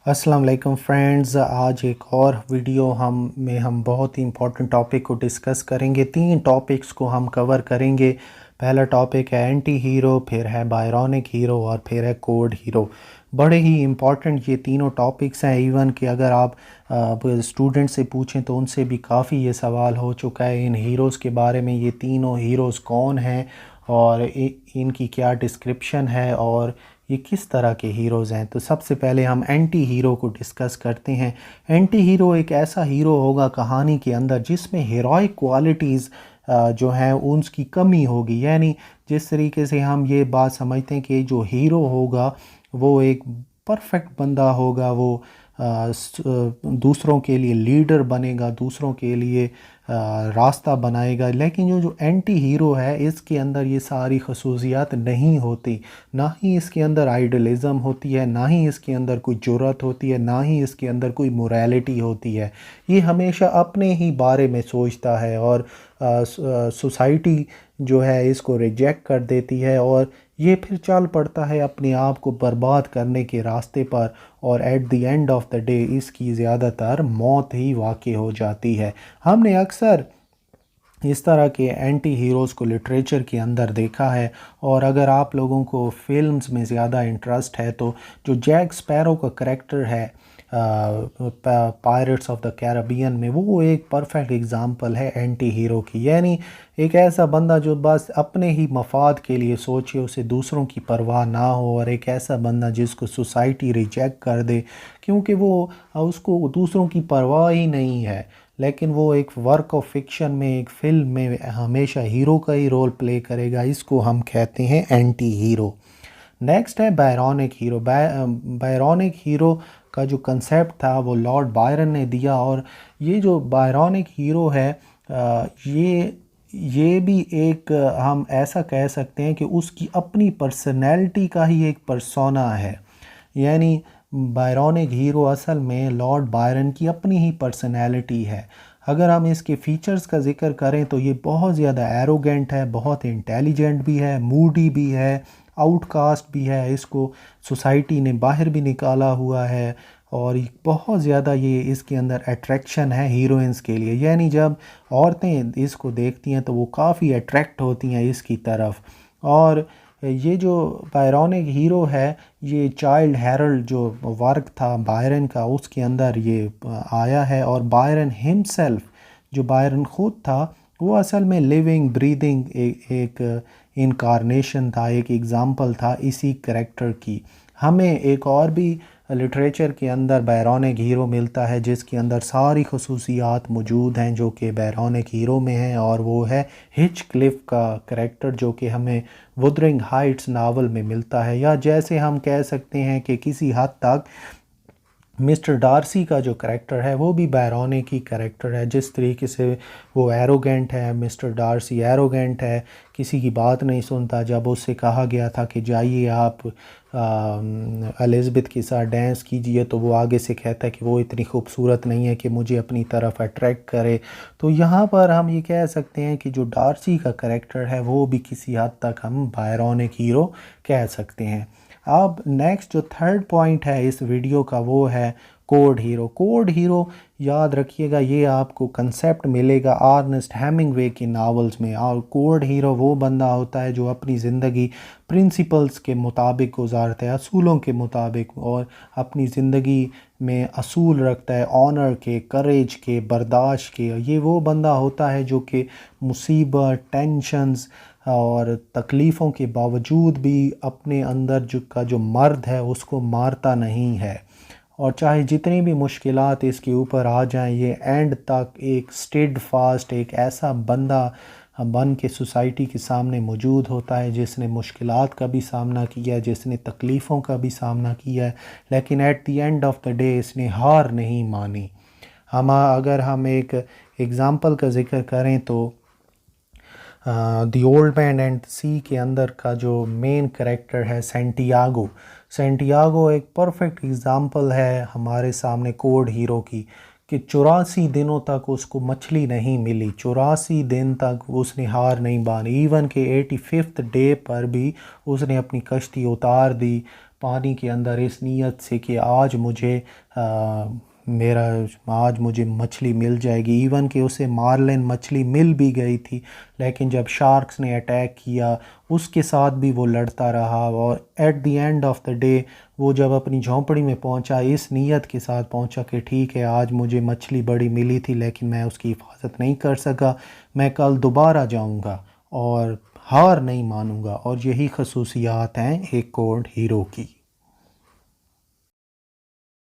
अस्सलाम वालेकुम फ्रेंड्स। आज एक और वीडियो हम बहुत ही इम्पोर्टेंट टॉपिक को डिस्कस करेंगे। 3 टॉपिक्स को हम कवर करेंगे। पहला टॉपिक है एंटी हीरो, फिर है बायरॉनिक हीरो और फिर है कोड हीरो। बड़े ही इम्पोर्टेंट ये तीनों टॉपिक्स हैं। इवन कि अगर आप स्टूडेंट से पूछें तो उनसे भी काफ़ी ये सवाल हो चुका है इन हीरोज़ के बारे में, ये तीनों हीरोज़ कौन हैं और इनकी क्या डिस्क्रिप्शन है और ये किस तरह के हीरोज़ हैं। तो सबसे पहले हम एंटी हीरो को डिस्कस करते हैं। एंटी हीरो एक ऐसा हीरो होगा कहानी के अंदर जिसमें हीरोइक क्वालिटीज़ जो हैं उसकी कमी होगी। यानी जिस तरीके से हम ये बात समझते हैं कि जो हीरो होगा वो एक परफेक्ट बंदा होगा, वो दूसरों के लिए लीडर बनेगा, दूसरों के लिए रास्ता बनाएगा। लेकिन जो एंटी हीरो है इसके अंदर ये सारी खसूसियात नहीं होती। ना ही इसके अंदर आइडलिज़म होती है, ना ही इसके अंदर कोई जुर्रत होती है, ना ही इसके अंदर कोई मोरालिटी होती है। ये हमेशा अपने ही बारे में सोचता है और सोसाइटी जो है इसको रिजेक्ट कर देती है और ये फिर चल पड़ता है अपने आप को बर्बाद करने के रास्ते पर। और at the end of the day इसकी ज़्यादातर मौत ही वाक़ई हो जाती है। हमने अक्सर इस तरह के एंटी हीरोज़ को लिटरेचर के अंदर देखा है। और अगर आप लोगों को फिल्म्स में ज़्यादा इंटरेस्ट है तो जो जैक स्पैरो का करैक्टर है पायरेट्स ऑफ द कैरिबियन में, वो एक परफेक्ट एग्ज़ाम्पल है एंटी हीरो की। यानी एक ऐसा बंदा जो बस अपने ही मफाद के लिए सोचे, उसे दूसरों की परवाह ना हो, और एक ऐसा बंदा जिसको सोसाइटी रिजेक्ट कर दे क्योंकि वो उसको दूसरों की परवाह ही नहीं है। लेकिन वो एक वर्क ऑफ फिक्शन में, एक फ़िल्म में हमेशा हीरो का ही रोल प्ले करेगा। इसको हम कहते हैं एंटी हीरो। नेक्स्ट है बायरॉनिक हीरो। बायरॉनिक हीरो का जो कंसेप्ट था वो लॉर्ड बायरन ने दिया। और ये जो बायरॉनिक हीरो है ये भी एक हम ऐसा कह सकते हैं कि उसकी अपनी पर्सनैलिटी का ही एक पर्सोना है। यानी बायरॉनिक हीरो असल में लॉर्ड बायरन की अपनी ही पर्सनैलिटी है। अगर हम इसके फ़ीचर्स का ज़िक्र करें तो ये बहुत ज़्यादा एरोगेंट है, बहुत इंटेलिजेंट भी है, मूडी भी है, आउटकास्ट भी है, इसको सोसाइटी ने बाहर भी निकाला हुआ है। और बहुत ज़्यादा ये इसके अंदर अट्रैक्शन है हीरोइंस के लिए। यानी जब औरतें इसको देखती हैं तो वो काफ़ी अट्रैक्ट होती हैं इसकी तरफ। और ये जो बायरॉनिक हीरो है, ये चाइल्ड हेरल्ड जो वर्क था बायरन का उसके अंदर ये आया है। और बायरन हिमसेल्फ, जो बायरन ख़ुद था, वो असल में लिविंग ब्रीदिंग एक इनकारनेशन था, एक एग्ज़ाम्पल था इसी करेक्टर की। हमें एक और भी लिटरेचर के अंदर बायरॉनिक हीरो मिलता है जिसके अंदर सारी खसूसियात मौजूद हैं जो कि बायरॉनिक हीरो में हैं। और वो है हिचक्लिफ का करेक्टर जो कि हमें वुदरिंग हाइट्स नावल में मिलता है। या जैसे हम कह सकते हैं कि किसी हद तक मिस्टर डार्सी का जो करैक्टर है वो भी बायरॉनिक ही करैक्टर है। जिस तरीके से वो एरोगेंट है, मिस्टर डार्सी एरोगेंट है, किसी की बात नहीं सुनता। जब उससे कहा गया था कि जाइए आप एलिज़ाबेथ के साथ डांस कीजिए तो वो आगे से कहता है कि वो इतनी खूबसूरत नहीं है कि मुझे अपनी तरफ अट्रैक्ट करे। तो यहाँ पर हम ये कह सकते हैं कि जो डार्सी का करैक्टर है वो भी किसी हद तक हम बायरॉनिक हीरो कह सकते हैं। अब नेक्स्ट जो थर्ड पॉइंट है इस वीडियो का वो है कोड हीरो। कोड हीरो याद रखिएगा, ये आपको कंसेप्ट मिलेगा अर्नेस्ट हेमिंगवे की नावल्स में। और कोड हीरो वो बंदा होता है जो अपनी ज़िंदगी प्रिंसिपल्स के मुताबिक गुजारता है, असूलों के मुताबिक, और अपनी ज़िंदगी में असूल रखता है ऑनर के, करेज के, बर्दाश्त के। ये वो बंदा होता है जो कि मुसीबत, टेंशन्स और तकलीफ़ों के बावजूद भी अपने अंदर जो मर्द है उसको मारता नहीं है। और चाहे जितनी भी मुश्किलात इसके ऊपर आ जाएं, ये एंड तक एक स्टेड फास्ट, एक ऐसा बंदा बन के सोसाइटी के सामने मौजूद होता है जिसने मुश्किलात का भी सामना किया है, जिसने तकलीफ़ों का भी सामना किया है, लेकिन at the end of the day इसने हार नहीं मानी। अगर हम एक एग्ज़ाम्पल का ज़िक्र करें तो द ओल्ड मैन एंड सी के अंदर का जो मेन कैरेक्टर है सेंटियागो। सेंटियागो एक परफेक्ट एग्ज़ाम्पल है हमारे सामने कोड हीरो की, कि 84 दिनों तक उसको मछली नहीं मिली, 84 दिन तक उसने हार नहीं मानी। इवन के 85th डे पर भी उसने अपनी कश्ती उतार दी। पानी के अंदर इस नीयत से कि आज मुझे मेरा आज मुझे मछली मिल जाएगी। इवन कि उसे मार्लिन मछली मिल भी गई थी, लेकिन जब शार्क्स ने अटैक किया उसके साथ भी वो लड़ता रहा, और at the end of the day वो जब अपनी झोंपड़ी में पहुंचा इस नीयत के साथ पहुंचा कि ठीक है आज मुझे मछली बड़ी मिली थी लेकिन मैं उसकी हिफाजत नहीं कर सका, मैं कल दोबारा जाऊंगा और हार नहीं मानूंगा। और यही खसूसियात हैं एक कोड हीरो की।